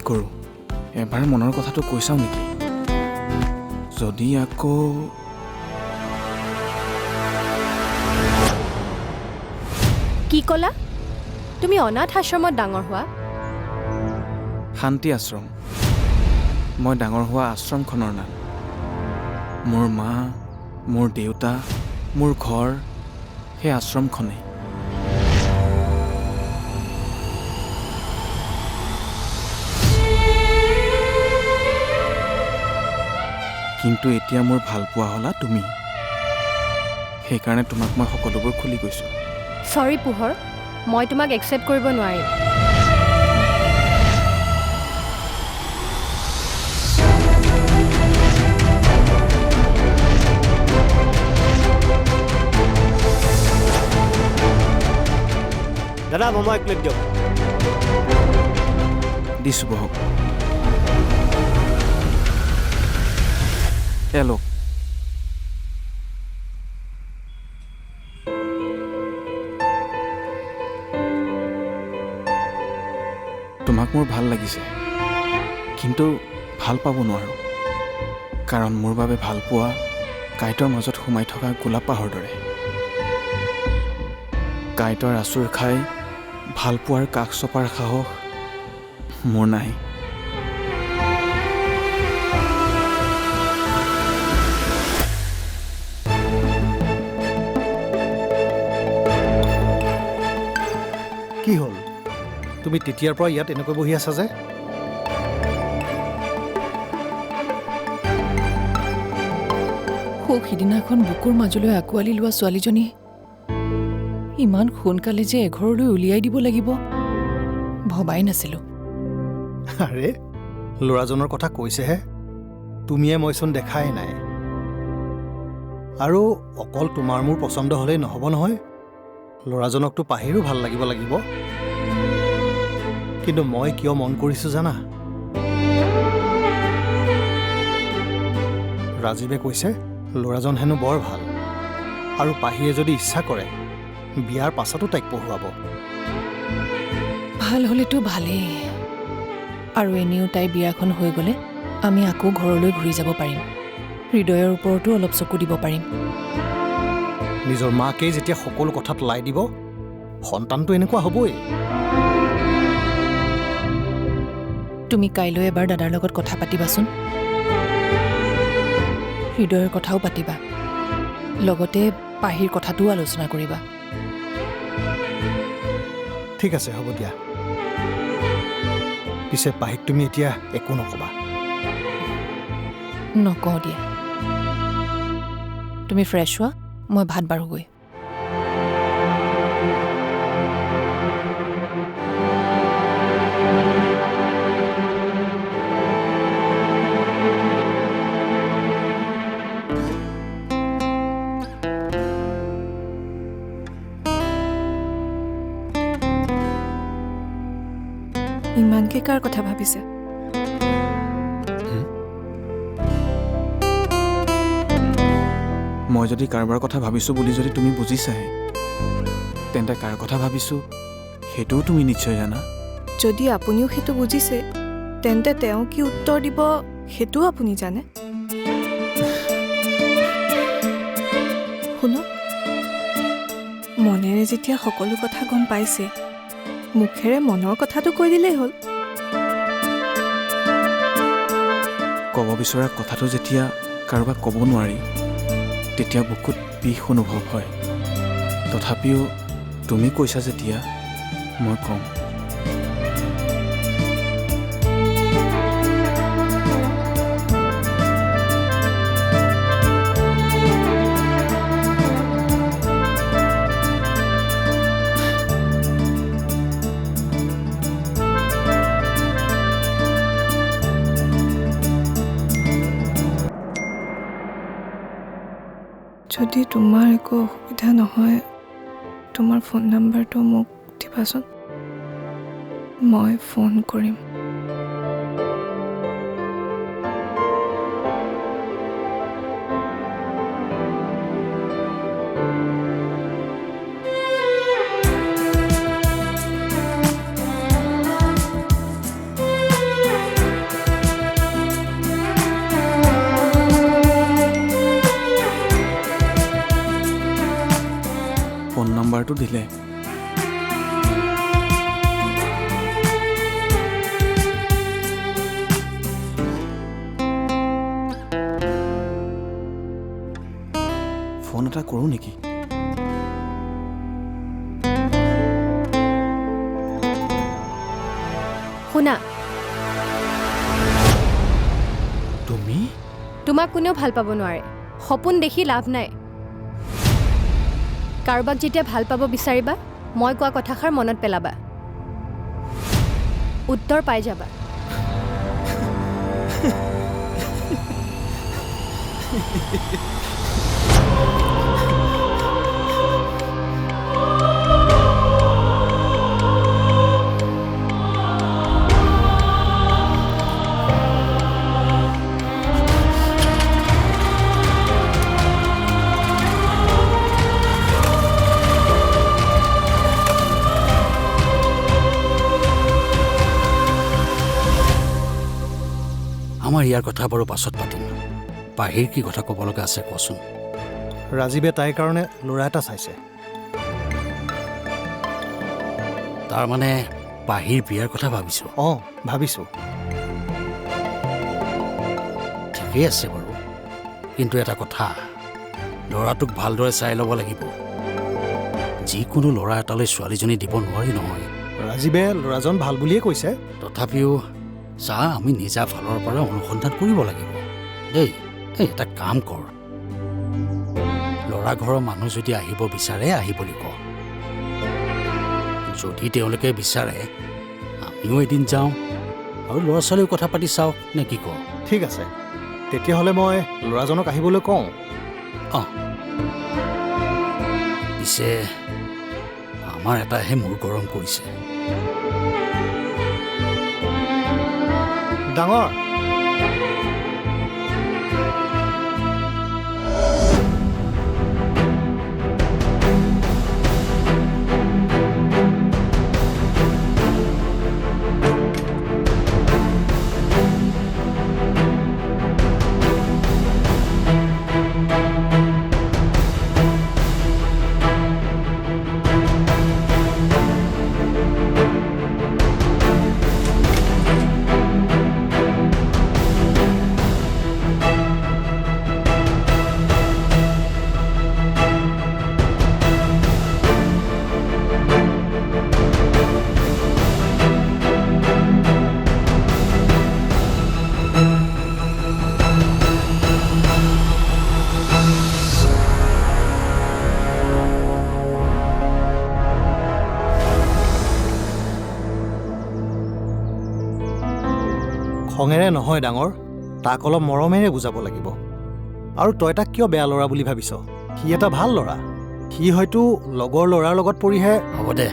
কৰোঁ এবাৰ মনৰ কথাটো কৈ চাওঁ নেকি যদি আকৌ কি ক'লা তুমি অনাথ আশ্ৰমত ডাঙৰ হোৱা শান্তি আশ্ৰম মই ডাঙৰ হোৱা আশ্ৰমখনৰ নাম মোৰ মা মোৰ দেউতা মোৰ ঘৰ সেই আশ্ৰমখনেই কিন্তু এতিয়া মোৰ ভাল পোৱা হ'লা তুমি সেইকাৰণে তোমাক মই সকলোবোৰ খুলি কৈছোঁ চৰি পোহৰ মই তোমাক একচেপ্ট কৰিব নোৱাৰিম দাদা মমা এক প্লেট দিয়ক দিছোঁ বহক এলোক তোমাক মোৰ ভাল লাগিছে কিন্তু ভাল পাব নোৱাৰোঁ কাৰণ মোৰ বাবে ভাল পোৱা কাঁইটৰ মাজত সোমাই থকা গোলাপ পাহৰ দৰে কাঁইটৰ আঁচোৰ খাই ভাল পোৱাৰ কাষ চপাৰ সাহস মোৰ নাই কি হ'ল তুমি তেতিয়াৰ পৰা ইয়াত এনেকৈ বহি আছা যে সিদিনাখন বুকুৰ মাজলৈ আঁকোৱালি লোৱা ছোৱালীজনী ইমান সোনকালে যে এঘৰলৈ উলিয়াই দিব লাগিব ভবাই নাছিলো আৰে ল'ৰাজনৰ কথা কৈছেহে তুমিয়ে মইচোন দেখাই নাই আৰু অকল তোমাৰ মোৰ পচন্দ হ'লেই নহ'ব নহয় ল'ৰাজনকতো পাহিৰো ভাল লাগিব কিন্তু মই কিয় মন কৰিছোঁ জানা ৰাজীৱে কৈছে ল'ৰাজন হেনো বৰ ভাল আৰু পাহিয়ে যদি ইচ্ছা কৰে বিয়াৰ পাছতো তাইক পঢ়ুৱাব ভাল হ'লেতো ভালেই আৰু এনেও তাই বিয়াখন হৈ গ'লে আমি আকৌ ঘৰলৈ ঘূৰি যাব পাৰিম হৃদয়ৰ ওপৰতো অলপ চকু দিব পাৰিম নিজৰ মাকেই যেতিয়া সকলো কথাত লাই দিব সন্তানটো এনেকুৱা হ'বই তুমি কাইলৈ এবাৰ দাদাৰ লগত কথা পাতিবাচোন হৃদয়ৰ কথাও পাতিবা লগতে পাহিৰ কথাটোও আলোচনা কৰিবা ঠিক আছে হ'ব দিয়া পিছে পাহিক তুমি এতিয়া একো নকবা নকওঁ দিয়া তুমি ফ্ৰেছ হোৱা মই ভাত বাঢ়োগৈ ইমানকে কাৰ কথা ভাবিছে মই যদি কাৰোবাৰ কথা ভাবিছোঁ বুলি যদি তুমি বুজিছাহে তেন্তে কাৰ কথা ভাবিছোঁ সেইটোও তুমি নিশ্চয় জানা যদি আপুনিও সেইটো বুজিছে তেন্তে তেওঁ কি উত্তৰ দিব সেইটোও আপুনি জানে শুনক মনেৰে যেতিয়া সকলো কথা গম পাইছে মুখেৰে মনৰ কথাটো কৈ দিলেই হ'ল ক'ব বিচৰা কথাটো যেতিয়া কাৰোবাক ক'ব নোৱাৰি তেতিয়া বুকুত বিষ অনুভৱ হয় তথাপিও তুমি কৈছা যেতিয়া মই ক'ম যদি তোমাৰ একো অসুবিধা নহয় তোমাৰ ফোন নম্বৰটো মোক দিবাচোন মই ফোন কৰিম নম্বৰটো দিলে। ফোন এটা কৰোঁ নেকি? শুনা, তুমি? তোমাক কোনেও ভাল পাব নোৱাৰে। সপোন দেখি লাভ নাই। কাৰোবাক যেতিয়া ভাল পাব বিচাৰিবা, মই কোৱা কথাষাৰ মনত পেলাবা। উত্তৰ পাই যাবা। আমাৰ ইয়াৰ কথা বাৰু পাছত পাতিম। পাহিৰ কি কথা ক'ব লগা আছে কচোন। ৰাজীৱে তাইৰ কাৰণে ল'ৰা এটা চাইছে। তাৰমানে পাহিৰ বিয়াৰ কথা ভাবিছোঁ। অঁ, ভাবিছোঁ। ঠিকেই আছে বাৰু, কিন্তু এটা কথা, ল'ৰাটোক ভালদৰে চাই ল'ব লাগিব। যিকোনো ল'ৰা এটালৈ ছোৱালীজনী দিব নোৱাৰি নহয়। ৰাজীৱে ল'ৰাজন ভাল বুলিয়ে কৈছে। তথাপিও চা, আমি নিজা ফালৰ পৰা অনুসন্ধান কৰিব লাগিব দেই। এই এটা কাম কৰ, ল'ৰা ঘৰৰ মানুহ যদি আহিব বিচাৰে আহিবলৈ ক। যদি তেওঁলোকে বিচাৰে আমিও এদিন যাওঁ আৰু ল'ৰা ছোৱালীও কথা পাতি চাওক, নে কি কওঁ? ঠিক আছে, তেতিয়াহ'লে মই ল'ৰাজনক আহিবলৈ কওঁ। অঁ, পিছে আমাৰ এটাহে মূৰ গৰম কৰিছে। ডাঙৰ খঙেৰে নহয় ডাঙৰ, তাক অলপ মৰমেৰে বুজাব লাগিব। আৰু তই তাক কিয় বেয়া ল'ৰা বুলি ভাবিছ? সি এটা ভাল ল'ৰা। সি হয়তো লগৰ ল'ৰাৰ লগত পৰিহে। হ'ব দে,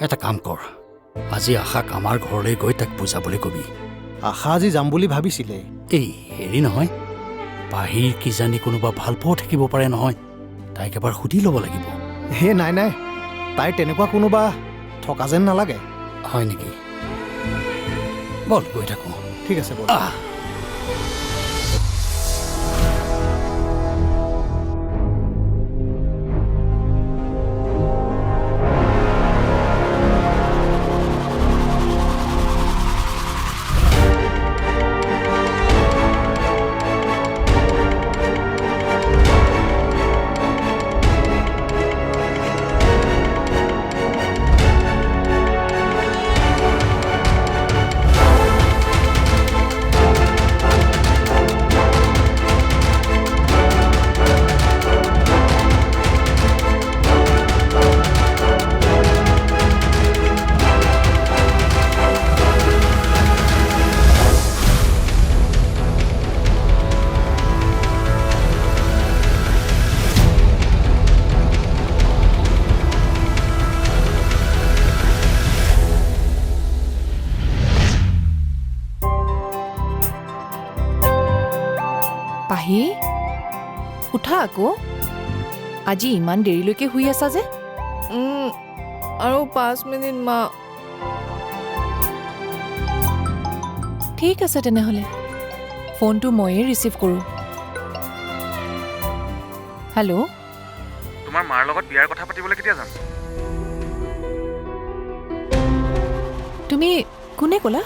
এটা কাম কৰ, আজি আশাক আমাৰ ঘৰলৈ গৈ তাক বুজাবলৈ কবি। আশা আজি যাম বুলি ভাবিছিলে। এই হেৰি নহয়, পাহিৰ কিজানি কোনোবা ভাল পোৱাও থাকিব পাৰে নহয়, তাইক এবাৰ সুধি ল'ব লাগিব। হে নাই নাই, তাইৰ তেনেকুৱা কোনোবা থকা যেন নালাগে। হয় নেকি? বল গৈ থাকোঁ। ঠিক আছে বল। পাহি, উঠা আকৌ। আজি ইমান দেৰিলৈকে শুই আছা যে? আৰু 5 মিনিট মা। ঠিক আছে তেনেহ'লে, ফোনটো ময়ে ৰিচিভ কৰোঁ। হেল্ল', তোমাৰ মাৰ লগত বিয়াৰ কথা পাতিবলৈ কেতিয়া যাম? তুমি কোনে ক'লা?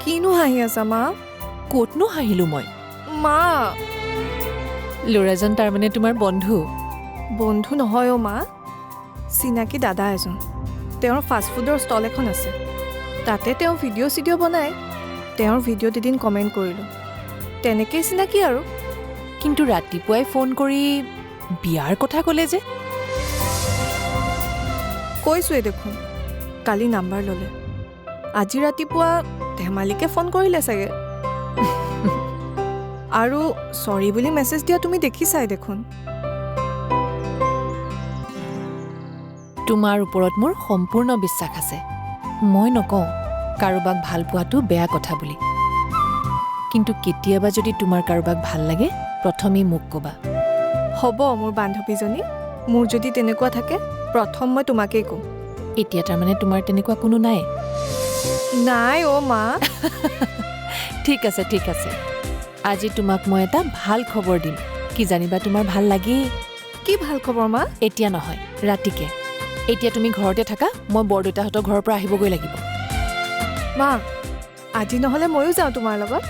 কিনো হাঁহি আছা মা? ক'তনো হাঁহিলো মই? মা ল'ৰাজন তাৰমানে তোমাৰ বন্ধু? বন্ধু নহয় অ' মা, চিনাকি দাদা এজন। তেওঁৰ ফাষ্টফুডৰ ষ্টল এখন আছে, তাতে তেওঁ ভিডিঅ' বনায়। তেওঁৰ ভিডিঅ'ত এদিন কমেণ্ট কৰিলোঁ, তেনেকেই চিনাকি আৰু। কিন্তু ৰাতিপুৱাই ফোন কৰি বিয়াৰ কথা ক'লে যে? কৈছোঁৱেই দেখোন, কালি নাম্বাৰ ল'লে। আজি ৰাতিপুৱা ধেমালিকে ফোন কৰিলে চাগে। আৰু চৰি বুলি মেছেজ দিয়া তুমি দেখিছাই দেখোন। তোমাৰ ওপৰত মোৰ সম্পূৰ্ণ বিশ্বাস আছে। মই নকওঁ কাৰোবাক ভাল পোৱাটো বেয়া কথা বুলি, কিন্তু কেতিয়াবা যদি তোমাৰ কাৰোবাক ভাল লাগে প্ৰথমেই মোক ক'বা। হ'ব মোৰ বান্ধৱীজনী, মোৰ যদি তেনেকুৱা থাকে প্ৰথম মই তোমাকেই ক'ম। এতিয়া তাৰমানে তোমাৰ তেনেকুৱা কোনো নাই? নাই অ' মা। ঠিক আছে ঠিক আছে, আজি তোমাক মই এটা ভাল খবৰ দিম। কি জানিবা তোমাৰ ভাল লাগেই। কি ভাল খবৰ মা? এতিয়া নহয়, ৰাতিকে। এতিয়া তুমি ঘৰতে থাকা, মই বৰদেউতাহঁতৰ ঘৰৰ পৰা আহিবগৈ লাগিব। মা আজি নহ'লে ময়ো যাওঁ তোমাৰ লগত।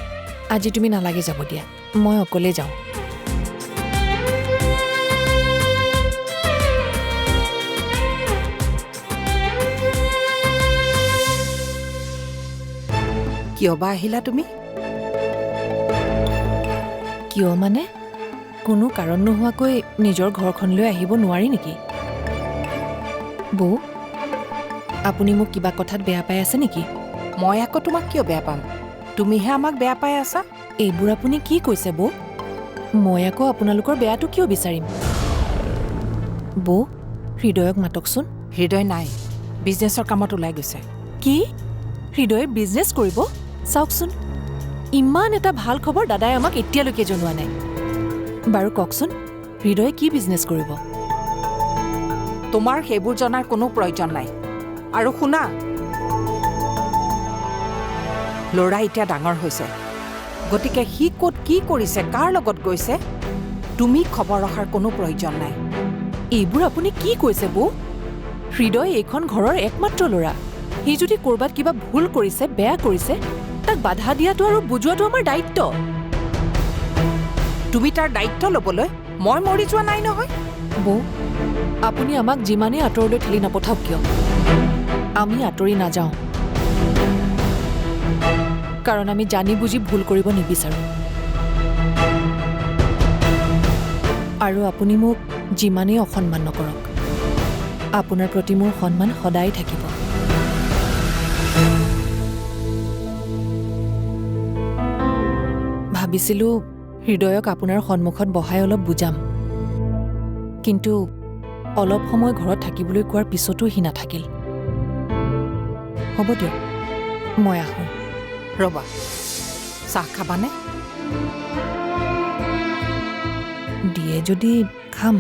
আজি তুমি নালাগে যাব দিয়া, মই অকলে যাওঁ। কিয় বা আহিলা তুমি? কিয় মানে? কোনো কাৰণ নোহোৱাকৈ নিজৰ ঘৰখনলৈ আহিব নোৱাৰি নেকি? বৌ, আপুনি মোক কিবা কথাত বেয়া পাই আছে নেকি? মই আকৌ তোমাক কিয় বেয়া পাম? তুমিহে আমাক বেয়া পাই আছা। এইবোৰ আপুনি কি কৈছে বৌ? মই আকৌ আপোনালোকৰ বেয়াটো কিয় বিচাৰিম? বৌ, হৃদয়ক মাতকচোন। হৃদয় নাই, বিজনেছৰ কামত ওলাই গৈছে। কি? হৃদয়ে বিজনেছ কৰিব? চাওকচোন, ইমান এটা ভাল খবৰ দাদাই আমাক এতিয়ালৈকে জনোৱা নাই। বাৰু কওকচোন, হৃদয়ে কি বিজনেছ কৰিব? তোমাৰ সেইবোৰ জনাৰ কোনো প্ৰয়োজন নাই। আৰু শুনা, ল'ৰা এতিয়া ডাঙৰ হৈছে, গতিকে সি ক'ত কি কৰিছে, কাৰ লগত গৈছে, তুমি খবৰ ৰখাৰ কোনো প্ৰয়োজন নাই। এইবোৰ আপুনি কি কৈছে বৌ? হৃদয় এইখন ঘৰৰ একমাত্ৰ ল'ৰা। সি যদি ক'ৰবাত কিবা ভুল কৰিছে, বেয়া কৰিছে, তাক বাধা দিয়াটো আৰু বুজোৱাটো আমাৰ দায়িত্ব। তুমি তাৰ দায়িত্ব ল'বলৈ মই মৰি যোৱা নাই নহয়। বৌ, আপুনি আমাক যিমানেই আঁতৰলৈ ঠেলি নপঠাওক কিয়, আমি আঁতৰি নাযাওঁ। কাৰণ আমি জানি বুজি ভুল কৰিব নিবিচাৰোঁ। আৰু আপুনি মোক যিমানেই অসন্মান নকৰক, আপোনাৰ প্ৰতি মোৰ সন্মান সদায় থাকিব। ভাবিছিলোঁ হৃদয়ক আপোনাৰ সন্মুখত বহাই অলপ বুজাম, কিন্তু অলপ সময় ঘৰত থাকিবলৈ কোৱাৰ পিছতো সি নাথাকিল। হ'ব দিয়ক, মই আহোঁ। ৰ'বা, চাহ খাবানে? দিয়ে যদি খাম।